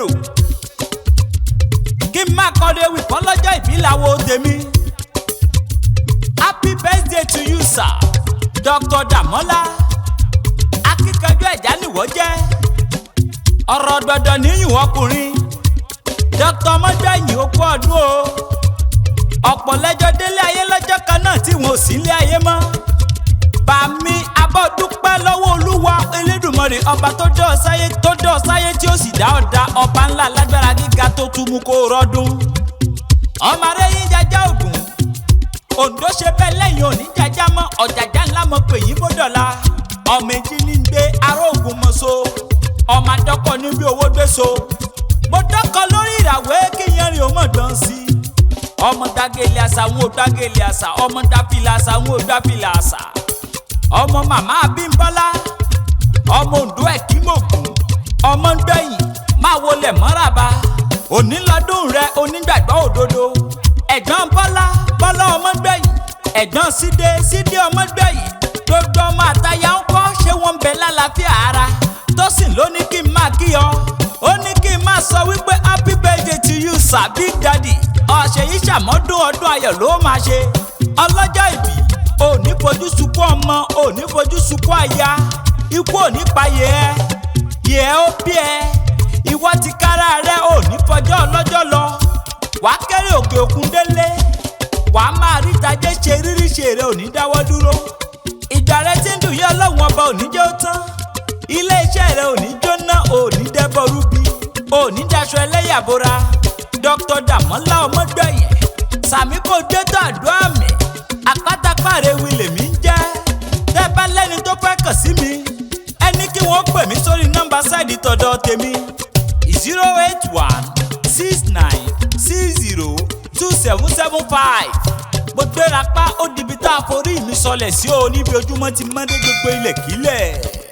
gbèrò kí n má kọ́lé wì kọ́ lọ́jọ́ ìbí làwọn tèmi. Happy birthday to you sir Dr. Damola akíkanjú ẹ̀já nìwọ́ jẹ́ ọ̀rọ̀ dandan níyìn ọkùnrin Dr. mọ́jọ́yìn okú ọdún o ọ̀pọ̀ lẹ́jọ́ délé ayé lọ́jọ́ kan náà tí wọn ò sí ilé ayé mọ́. Bàmí abọ́dúpẹ́ lọ́wọ́ Olúwa Elédùmarè ọba tó dọ́ sáyé tí ó sì dá ọ̀dà ọba ńlá lágbára gíga tó tún mú kó rọ́dún. ọmọ rẹ̀ yín jajá ògùn Oǹdó ṣe bẹ́ẹ̀ lẹ́yìn òní jajá mọ́ ọ̀jàjà ńlá mọ̀ pé yín bó dọ̀la ọmọ èjì ní gbé ará ògùn mọ̀ so ọmọ àdọ́kọ̀ níbi owó gbé so mo dọ́kọ̀ lórí ìràwé kí yẹn rìn ó mọ̀ dán sí i. ọmọ dagele àṣà wọn ò dagele àṣà ọmọ dáfìlà àṣà wọn ò dáfìlà àṣà ọmọ màmá Abímbọ́lá ọmọ Oǹdó ẹ̀kímògùn ọmọ ń gbẹ̀yìn máa wọlé mọ́ràbá onílọ́dún rẹ onígbàgbọ́ òdodo ẹ̀gbọ́n Bọ́lá ọmọ ń gbẹ̀yìn ẹ̀gbọ́n Sídé ọmọ ń gbẹ̀yìn gbogbo ọmọ àtayá ń kọ́ ṣé wọ́n ń bẹ lálàáfíà ara Tósìn ló ní kí n máa kí ọ ó ní kí n máa sọ wípé happy birthday to you sir big daddy ọ̀sẹ̀ yìí ṣàmọ́dún ọdún ayọ̀ ló máa ṣe ọlọ́jọ́ ìbí ò ní fojú sunkún ọmọ ò ní fojú sunkún aya ikú ò ní pa yẹ ó bí ẹ ìwọ ti kára rẹ ò ní fọjọ́ ọlọ́jọ́ lọ wà á kéré òkè òkun délé wà á máa rí tajé ṣe rírí ṣe rẹ ò ní dáwọ́ dúró ìgbà rẹ ti ń dùn yẹ Ọlọ́run ọba ò ní jẹ́ ó tán ilé iṣẹ́ rẹ ò ní jóná ò ní dẹ́bọ̀ rúbi ò ní daṣọ ẹlẹ́yàbora Dr. Damola ọmọgbẹ̀yẹ sàmí kò dé tó àdúrà mi Apataewi lèmi ń jẹ́ tẹ́ bá lẹ́ni tó fẹ́ kàn sí mi ẹni kí wọ́n pè mí sórí nọ́mbà sáìdì tọ̀dọ̀ tèmi 08169602775 mo gbéra pa ó dibi tá a forí mi sọlẹ̀ sí o níbi ojúmọ́ ti mọ́dé gbogbo ilẹ̀ kílẹ̀.